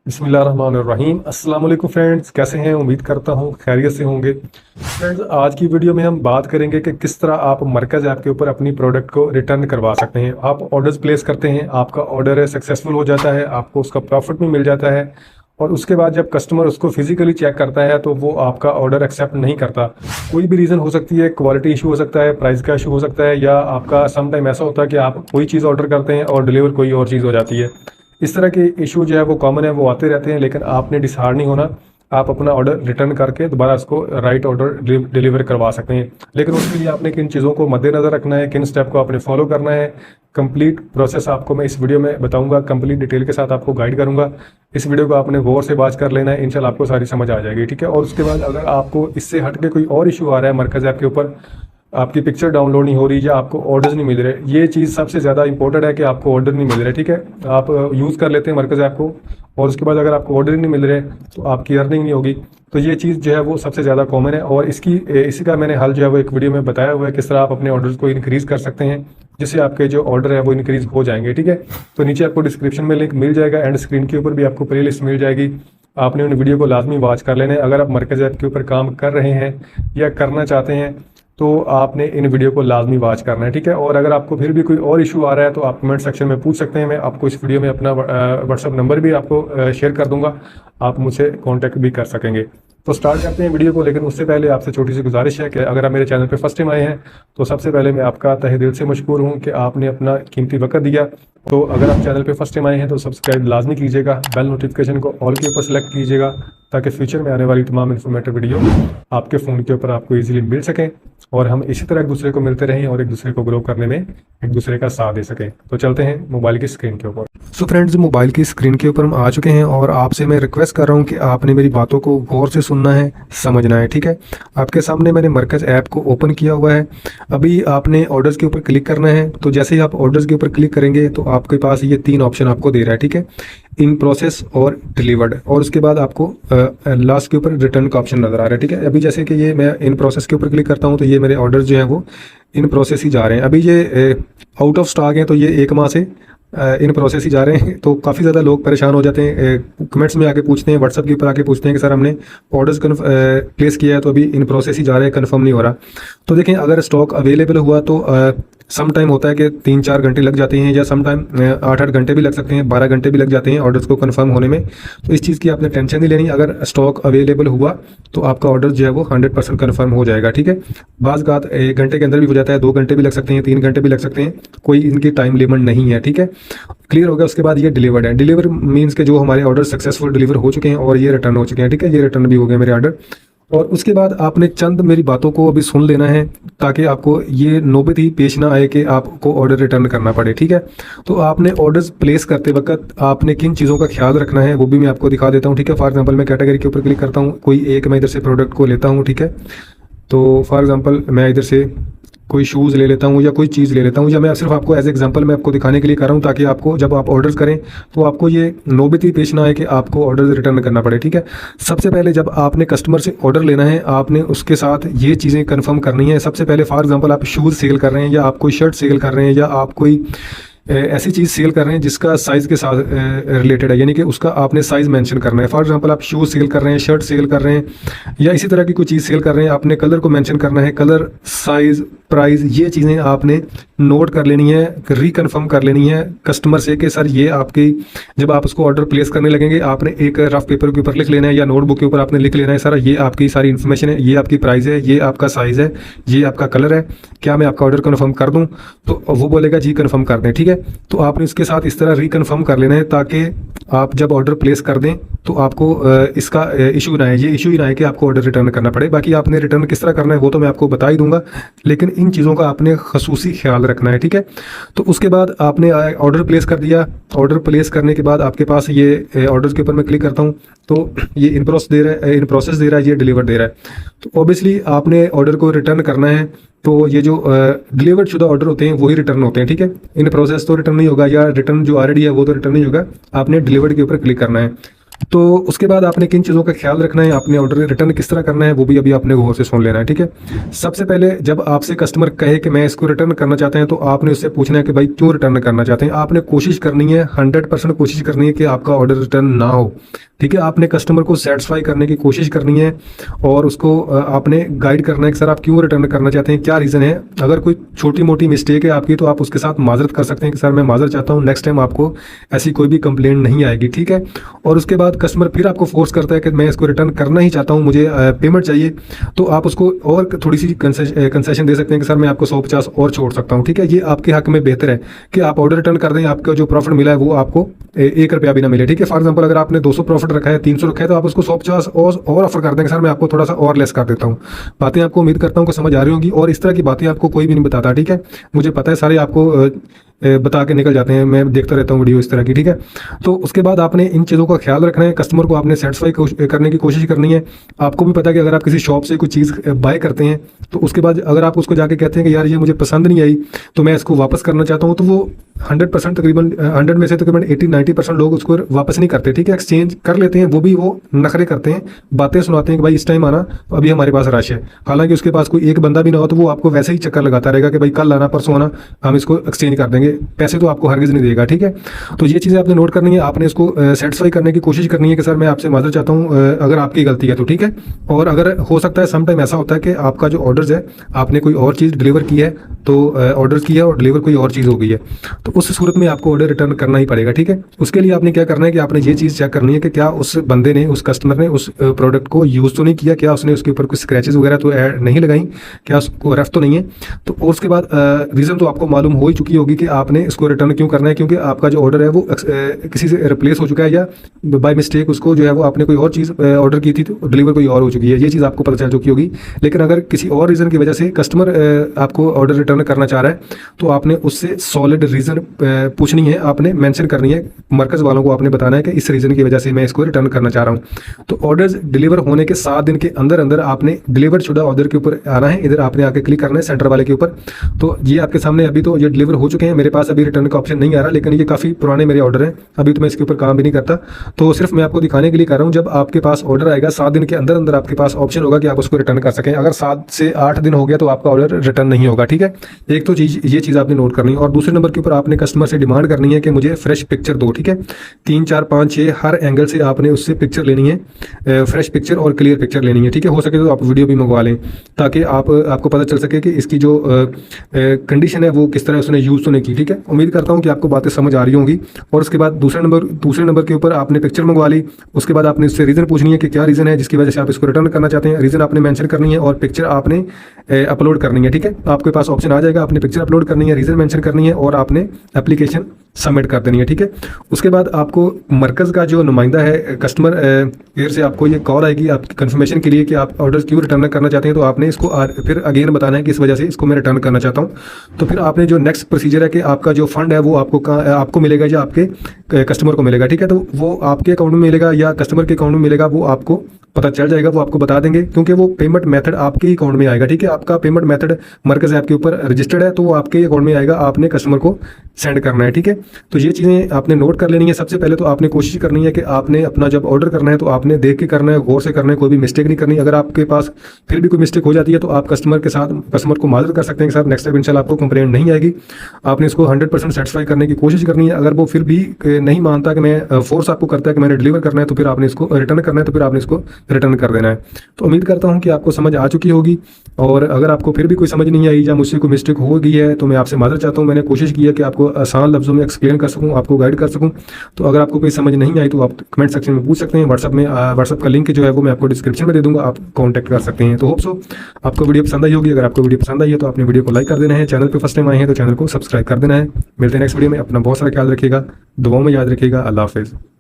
बिस्मिल्लाहिर्रहमानिर्रहीम। अस्सलाम वालेकुम फ्रेंड्स, कैसे हैं? उम्मीद करता हूँ खैरियत से होंगे। फ्रेंड्स, आज की वीडियो में हम बात करेंगे कि किस तरह आप मरकज़ ऐप के ऊपर अपनी प्रोडक्ट को रिटर्न करवा सकते हैं। आप ऑर्डर्स प्लेस करते हैं, आपका ऑर्डर है सक्सेसफुल हो जाता है, आपको उसका प्रॉफिट भी मिल जाता है, और उसके बाद जब कस्टमर उसको फिजिकली चेक करता है तो वो आपका ऑर्डर एक्सेप्ट नहीं करता। कोई भी रीज़न हो सकती है, क्वालिटी इशू हो सकता है, प्राइस का इशू हो सकता है, या आपका सम टाइम ऐसा होता है कि आप कोई चीज़ ऑर्डर करते हैं और डिलीवर कोई और चीज़ हो जाती है। इस तरह के इशू जो है वो कॉमन है, वो आते रहते हैं, लेकिन आपने डिसहार्ड नहीं होना। आप अपना ऑर्डर रिटर्न करके दोबारा उसको राइट ऑर्डर डिलीवर करवा सकते हैं। लेकिन उसके लिए आपने किन चीज़ों को मद्देनज़र रखना है, किन स्टेप को आपने फॉलो करना है, कंप्लीट प्रोसेस आपको मैं इस वीडियो में बताऊंगा, कंप्लीट डिटेल के साथ आपको गाइड करूंगा। इस वीडियो को आपने गौर से बात कर लेना है, इंशाल्लाह आपको सारी समझ आ जाएगी, ठीक है। और उसके बाद अगर आपको इससे हट के कोई और इशू आ रहा है, मरकज़ ऐप के ऊपर आपकी पिक्चर डाउनलोड नहीं हो रही या आपको ऑर्डर्स नहीं मिल रहे, ये चीज़ सबसे ज़्यादा इंपॉर्टेंट है कि आपको ऑर्डर नहीं मिल रहे, ठीक है। आप यूज़ कर लेते हैं मरकज़ ऐप को, और उसके बाद अगर आपको ऑर्डर नहीं मिल रहे तो आपकी अर्निंग नहीं होगी। तो ये चीज़ जो है वो सबसे ज़्यादा कॉमन है, और इसी का मैंने हल जो है वो एक वीडियो में बताया हुआ है, किस तरह आप अपने ऑर्डर्स को इंक्रीज़ कर सकते हैं, जिससे आपके जो ऑर्डर है वो इंक्रीज़ हो जाएंगे, ठीक है। तो नीचे आपको डिस्क्रिप्शन में लिंक मिल जाएगा, एंड स्क्रीन के ऊपर भी आपको प्ले लिस्ट मिल जाएगी। आपने उन वीडियो को लाजमी वॉच कर लेना है। अगर आप मरकज़ ऐप के ऊपर काम कर रहे हैं या करना चाहते हैं तो आपने इन वीडियो को लाजमी वॉच करना है, ठीक है। और अगर आपको फिर भी कोई और इशू आ रहा है तो आप कमेंट सेक्शन में पूछ सकते हैं। मैं आपको इस वीडियो में अपना व्हाट्सअप नंबर भी आपको शेयर कर दूंगा, आप मुझसे कांटेक्ट भी कर सकेंगे। तो स्टार्ट करते हैं वीडियो को, लेकिन उससे पहले आपसे छोटी सी गुजारिश है कि अगर आप मेरे चैनल पे फर्स्ट टाइम आए हैं तो सबसे पहले मैं आपका तहे दिल से मशकूर हूँ कि आपने अपना कीमती वक्त दिया। तो अगर आप चैनल पे फर्स्ट टाइम आए हैं तो सब्सक्राइब लाजमी कीजिएगा, बेल नोटिफिकेशन को ऑल के ऊपर सेलेक्ट कीजिएगा, ताकि फ्यूचर में आने वाली तमाम इन्फॉर्मेटिव वीडियो आपके फ़ोन के ऊपर आपको इजीली मिल सकें, और हम इसी तरह एक दूसरे को मिलते रहें और एक दूसरे को ग्रो करने में एक दूसरे का साथ दे सकें। तो चलते हैं मोबाइल की स्क्रीन के ऊपर। सो फ्रेंड्स, मोबाइल की स्क्रीन के ऊपर हम आ चुके हैं, और आपसे मैं रिक्वेस्ट कर रहा हूं कि आपने मेरी बातों को गौर से सुनना है, समझना है, ठीक है। आपके सामने मैंने मरकज़ ऐप को ओपन किया हुआ है। अभी आपने ऑर्डर्स के ऊपर क्लिक करना है। तो जैसे ही आप ऑर्डर्स के ऊपर क्लिक करेंगे तो आपके पास ये 3 ऑप्शन आपको दे रहा है, ठीक है। इन प्रोसेस और डिलीवर्ड, और उसके बाद आपको लास्ट के ऊपर रिटर्न का ऑप्शन नज़र आ रहा है, ठीक है। अभी जैसे कि ये मैं इन प्रोसेस के ऊपर क्लिक करता हूँ तो ये मेरे ऑर्डर जो है वो इन प्रोसेस ही जा रहे हैं। अभी ये आउट ऑफ स्टॉक है, तो ये 1 माह से इन प्रोसेस ही जा रहे हैं। तो काफ़ी ज़्यादा लोग परेशान हो जाते हैं, कमेंट्स में आके पूछते हैं, व्हाट्सअप के ऊपर आके पूछते हैं कि सर हमने ऑर्डर्स प्लेस किया है तो अभी इन प्रोसेस ही जा रहे हैं, कंफर्म नहीं हो रहा। तो देखें, अगर स्टॉक अवेलेबल हुआ तो सम टाइम होता है कि 3-4 घंटे लग जाते हैं, या सम टाइम 8-8 घंटे भी लग सकते हैं, 12 घंटे भी लग जाते हैं ऑर्डर्स को कंफर्म होने में। तो इस चीज़ की आपने टेंशन नहीं लेनी। अगर स्टॉक अवेलेबल हुआ तो आपका ऑर्डर जो है वो 100% कन्फर्म हो जाएगा, ठीक है। बाज़ बात 1 घंटे के अंदर भी हो जाता है, 2 घंटे भी लग सकते हैं, 3 घंटे भी लग सकते हैं, कोई इनकी टाइम लिमिट नहीं है, ठीक है। क्लियर हो गया। उसके बाद ये डिलीवर्ड है। डिलीवर मीन्स के जो हमारे ऑर्डर सक्सेसफुल डिलीवर हो चुके हैं और ये रिटर्न हो चुके हैं, ठीक है। ये रिटर्न भी हो गए मेरे ऑर्डर। और उसके बाद आपने चंद मेरी बातों को अभी सुन लेना है, ताकि आपको ये नौबत ही पेश ना आए कि आपको ऑर्डर रिटर्न करना पड़े, ठीक है। तो आपने ऑर्डर्स प्लेस करते वक्त आपने किन चीज़ों का ख्याल रखना है वो भी मैं आपको दिखा देता हूँ, ठीक है। फॉर एग्जांपल मैं कैटेगरी के ऊपर क्लिक करता हूँ, कोई एक मैं इधर से प्रोडक्ट को लेता हूँ, ठीक है। तो फॉर एग्जांपल मैं इधर से कोई शूज़ ले लेता हूँ या कोई चीज़ ले लेता हूँ, या मैं सिर्फ आपको एज एग्जांपल मैं आपको दिखाने के लिए कर रहा हूँ, ताकि आपको जब आप ऑर्डर्स करें तो आपको ये नौबत ही पेश ना आए कि आपको ऑर्डर रिटर्न करना पड़े, ठीक है। सबसे पहले जब आपने कस्टमर से ऑर्डर लेना है, आपने उसके साथ ये चीज़ें कंफर्म करनी है। सबसे पहले फॉर एग्जांपल आप शूज़ सेल कर रहे हैं, या आप कोई शर्ट सेल कर रहे हैं, या आप कोई ऐसी चीज़ सेल कर रहे हैं जिसका साइज़ के साथ रिलेटेड है, यानी कि उसका आपने साइज़ मेंशन करना है। फॉर एग्जांपल आप शूज़ सेल कर रहे हैं, शर्ट सेल कर रहे हैं, या इसी तरह की कोई चीज़ सेल कर रहे हैं, आपने कलर को मेंशन करना है, कलर, साइज़, प्राइस, ये चीज़ें आपने नोट कर लेनी है, रिकन्फर्म कर लेनी है कस्टमर से कि सर ये आपकी, जब आप उसको ऑर्डर प्लेस करने लगेंगे आपने एक रफ पेपर के ऊपर लिख लेना है, या नोटबुक के ऊपर आपने लिख लेना है, सर ये आपकी सारी इन्फॉर्मेशन है, ये आपकी प्राइस है, ये आपका साइज़ है, ये आपका कलर है, क्या मैं आपका ऑर्डर कन्फर्म कर दूँ? तो वो बोलेगा जी कन्फर्म कर दें, ठीक है। तो आपने इसके साथ इस तरह रिकन्फर्म कर लेना है, ताकि आप जब ऑर्डर प्लेस कर दें तो आपको इसका इशू ना है, ये इशू ही ना है कि आपको ऑर्डर रिटर्न करना पड़े। बाकी आपने रिटर्न किस तरह करना है वो तो मैं आपको बता ही दूंगा, लेकिन इन चीज़ों का आपने खसूसी ख्याल रखना है, ठीक है। तो उसके बाद आपने ऑर्डर प्लेस कर दिया। ऑर्डर प्लेस करने के बाद आपके पास ये ऑर्डर्स के ऊपर मैं क्लिक करता हूँ तो ये इन प्रोसेस दे रहा है, ये डिलीवर दे रहा है। तो ऑब्वियसली आपने ऑर्डर को रिटर्न करना है, तो ये जो डिलीवर्ड शुदा ऑर्डर होते हैं वही रिटर्न होते हैं, ठीक है। इन प्रोसेस तो रिटर्न नहीं होगा, या रिटर्न जो ऑलरेडी है वो तो रिटर्न नहीं होगा, आपने डिलीवर्ड के ऊपर क्लिक करना है। तो उसके बाद आपने किन चीज़ों का ख्याल रखना है, आपने ऑर्डर रिटर्न किस तरह करना है, वो भी अभी आपने गौर से सुन लेना है, ठीक है। सबसे पहले जब आपसे कस्टमर कहे कि मैं इसको रिटर्न करना चाहते हैं, तो आपने उससे पूछना है कि भाई क्यों रिटर्न करना चाहते हैं। आपने कोशिश करनी है, 100% कोशिश करनी है कि आपका ऑर्डर रिटर्न ना हो, ठीक है। आपने कस्टमर को सेटिस्फाई करने की कोशिश करनी है और उसको आपने गाइड करना है कि सर आप क्यों रिटर्न करना चाहते हैं, क्या रीज़न है। अगर कोई छोटी मोटी मिस्टेक है आपकी, तो आप उसके साथ माजरत कर सकते हैं कि सर मैं माजरत चाहता हूँ, नेक्स्ट टाइम आपको ऐसी कोई भी कंप्लेंट नहीं आएगी, ठीक है। और उसके बाद कस्टमर फिर आपको फोर्स करता है कि मैं इसको रिटर्न करना ही चाहता हूँ, मुझे पेमेंट चाहिए, तो आप उसको और थोड़ी सी कंसेशन दे सकते हैं कि सर मैं आपको 150 और छोड़ सकता हूँ, ठीक है। ये आपके हक में बेहतर है कि आप ऑर्डर रिटर्न कर दें, आपका जो प्रॉफिट मिला है वो आपको 1 रुपया भी ना मिले, ठीक है। फॉर एग्जाम्पल अगर आपने 200 प्रॉफिट रखा है, 300 रखा है, तो आप उसको 150 और ऑफर कर देंगे, सर मैं आपको थोड़ा सा और लेस कर देता हूँ। बातें आपको उम्मीद करता हूँ कि समझ आ रही होंगी, और इस तरह की बातें आपको कोई भी नहीं बताता, ठीक है। मुझे पता है सारे आपको बता के निकल जाते हैं, मैं देखता रहता हूँ वीडियो इस तरह की, ठीक है। तो उसके बाद आपने इन चीज़ों का ख्याल रखना है, कस्टमर को आपने सेटिस्फाई करने की कोशिश करनी है। आपको भी पता है कि अगर आप किसी शॉप से कोई चीज़ बाय करते हैं, तो उसके बाद अगर आप उसको जाके कहते हैं कि यार ये मुझे पसंद नहीं आई, तो मैं इसको वापस करना चाहता हूँ, तो वो 100% तकरीबन 100 में से तकरीबन 80-90% लोग उसको वापस नहीं करते, ठीक है। एक्सचेंज कर लेते हैं, वो भी वो नखरे करते हैं, बातें सुनाते हैं कि भाई इस टाइम आना, तो अभी हमारे पास रश है। हालांकि उसके पास कोई एक बंदा भी ना हो, तो वो आपको वैसे ही चक्कर लगाता रहेगा कि भाई कल आना, परसों आना, हम इसको एक्सचेंज कर देंगे, पैसे तो आपको हरगिज़ नहीं देगा, ठीक है। तो ये चीज़ें आपने नोट करनी है, आपने इसको सेटिस्फाई करने की कोशिश करनी है कि सर मैं आपसे माजर चाहता हूँ, अगर आपकी गलती है तो, ठीक है। और अगर हो सकता है समटाइम ऐसा होता है कि आपका जो ऑर्डर्स है, आपने कोई और चीज़ डिलीवर की है, तो ऑर्डर किया और डिलीवर कोई और चीज़ हो गई है, तो उस सूरत में आपको ऑर्डर रिटर्न करना ही पड़ेगा, ठीक है। उसके लिए आपने क्या करना है कि आपने ये चीज़ चेक करनी है कि क्या उस बंदे ने, उस कस्टमर ने उस प्रोडक्ट को यूज़ तो नहीं किया, क्या उसने उसके ऊपर कुछ स्क्रैचेस वगैरह तो ऐड नहीं लगाई, क्या उसको रफ तो नहीं है। तो उसके बाद रीज़न तो आपको मालूम हो ही चुकी होगी कि आपने इसको रिटर्न क्यों करना है, क्योंकि आपका जो ऑर्डर है वो किसी से रिप्लेस हो चुका है, या बाय मिस्टेक उसको जो है वो आपने कोई और चीज़ ऑर्डर की थी तो डिलीवर कोई और हो चुकी है, ये चीज़ आपको पता चल चुकी होगी। लेकिन अगर किसी और रीज़न की वजह से कस्टमर आपको ऑर्डर रिटर्न करना चाह रहा है, तो आपने उससे सॉलिड रीज़न पूछनी है, आपने मेंशन करनी है, मरकज़ वालों को आपने बताना है कि इस रीज़न की वजह से मैं इसको रिटर्न करना चाह रहा हूँ। तो ऑर्डर्स डिलीवर होने के 7 दिन के अंदर अंदर आपने डिलीवर शुदा ऑर्डर के ऊपर आना है, इधर आपने आके क्लिक करना है सेंटर वाले के ऊपर। तो ये आपके सामने अभी तो ये डिलीवर हो चुके हैं, मेरे पास अभी रिटर्न का ऑप्शन नहीं आ रहा, लेकिन ये काफ़ी पुराने मेरे ऑर्डर हैं, अभी तो मैं इसके ऊपर काम भी नहीं करता, तो सिर्फ मैं आपको दिखाने के लिए कर रहा हूँ। जब आपके पास ऑर्डर आएगा 7 दिन के अंदर अंदर आपके पास ऑप्शन होगा कि आप उसको रिटर्न कर सकें। अगर 7 से 8 दिन हो गया तो आपका ऑर्डर रिटर्न नहीं होगा, ठीक है। एक तो ये चीज़ आपने नोट करनी है, और दूसरे नंबर के ऊपर आपने कस्टमर से डिमांड करनी है कि मुझे फ्रेश पिक्चर दो, ठीक है। 3, 4, 5, 6 हर एंगल से आपने उससे पिक्चर लेनी है, फ्रेश पिक्चर और क्लियर पिक्चर लेनी है, ठीक है। हो सके तो आप वीडियो भी मंगवा लें, ताकि आपको पता चल सके कि इसकी जो कंडीशन है वो किस तरह उसने यूज़ तो नहीं की, ठीक है। उम्मीद करता हूँ कि आपको बातें समझ आ रही होंगी। और उसके बाद दूसरे नंबर के ऊपर आपने पिक्चर मंगवा ली, उसके बाद आपने उससे रीज़न पूछनी है कि क्या रीज़न है जिसकी वजह से आप इसको रिटर्न करना चाहते हैं, रीज़न आपने मेंशन करनी है और पिक्चर आपने अपलोड करनी है, ठीक है। आपके पास ऑप्शन आ जाएगा, आपने पिक्चर अपलोड करनी है, रीज़न मेंशन करनी है और आपने एप्लीकेशन सबमिट कर देनी है, ठीक है। उसके बाद आपको मरकज़ का जो नुमाइंदा है कस्टमर केयर से आपको ये कॉल आएगी आपकी कंफर्मेशन के लिए कि आप ऑर्डर क्यों रिटर्न करना चाहते हैं। तो आपने इसको फिर अगेन बताना है कि इस वजह से इसको मैं रिटर्न करना चाहता हूँ। तो फिर आपने जो नेक्स्ट प्रोसीजर है कि आपका जो फंड है वो आपको मिलेगा या आपके कस्टमर को मिलेगा, ठीक है। तो वो आपके अकाउंट में मिलेगा या कस्टमर के अकाउंट में मिलेगा, वो आपको पता चल जाएगा, वो आपको बता देंगे, क्योंकि वो पेमेंट मेथड आपके ही अकाउंट में आएगा, ठीक है। आपका पेमेंट मेथड मरकज़ ऐप के ऊपर रजिस्टर्ड है, तो वो आपके अकाउंट में आएगा, आपने कस्टमर को सेंड करना है, ठीक है। तो ये चीज़ें आपने नोट कर लेनी है। सबसे पहले तो आपने कोशिश करनी है कि आपने अपना जब ऑर्डर करना है तो आपने देख के करना है, गौर से करना है, कोई भी मिस्टेक नहीं करनी। अगर आपके पास फिर भी कोई मिस्टेक हो जाती है तो आप कस्टमर को माजर कर सकते हैं कि सर नेक्स्ट टाइम इंशाल्लाह आपको कंप्लेंट नहीं आएगी। आपने इसको 100% सेटिस्फाई करने की कोशिश करनी है। अगर वो फिर भी नहीं मानता कि मैं फोर्स आपको करता है कि मैंने डिलीवर करना है, तो फिर आपने इसको रिटर्न करना है, तो फिर आपने इसको रिटर्न कर देना है। तो उम्मीद करता हूँ कि आपको समझ आ चुकी होगी, और अगर आपको फिर भी कोई समझ नहीं आई या मुझसे कोई मिस्टेक हो गई है तो मैं आपसे माजर चाहता हूँ। मैंने कोशिश की है कि आपको आसान लफ्ज़ों में एक्सप्लेन कर सकूँ, आपको गाइड कर सकूँ। तो अगर आपको कोई समझ नहीं आई तो आप कमेंट सेक्शन में पूछ सकते हैं। व्हाट्सअप का लिंक जो है वो मैं आपको डिस्क्रिप्शन में दे दूँगा, आप कॉन्टैक्ट कर सकते हैं। तो होप सो आपको वीडियो पसंद आई होगी। अगर आपको वीडियो पसंद आई है तो आपने वीडियो को लाइक कर देना है, चैनल पर फर्स्ट टाइम आए हैं तो चैनल को सब्सक्राइब कर देना है। मिलते हैं नेक्स्ट वीडियो में, अपना बहुत सारा ख्याल रखिएगा, दुआओं में याद रखिएगा। अल्लाह हाफिज़।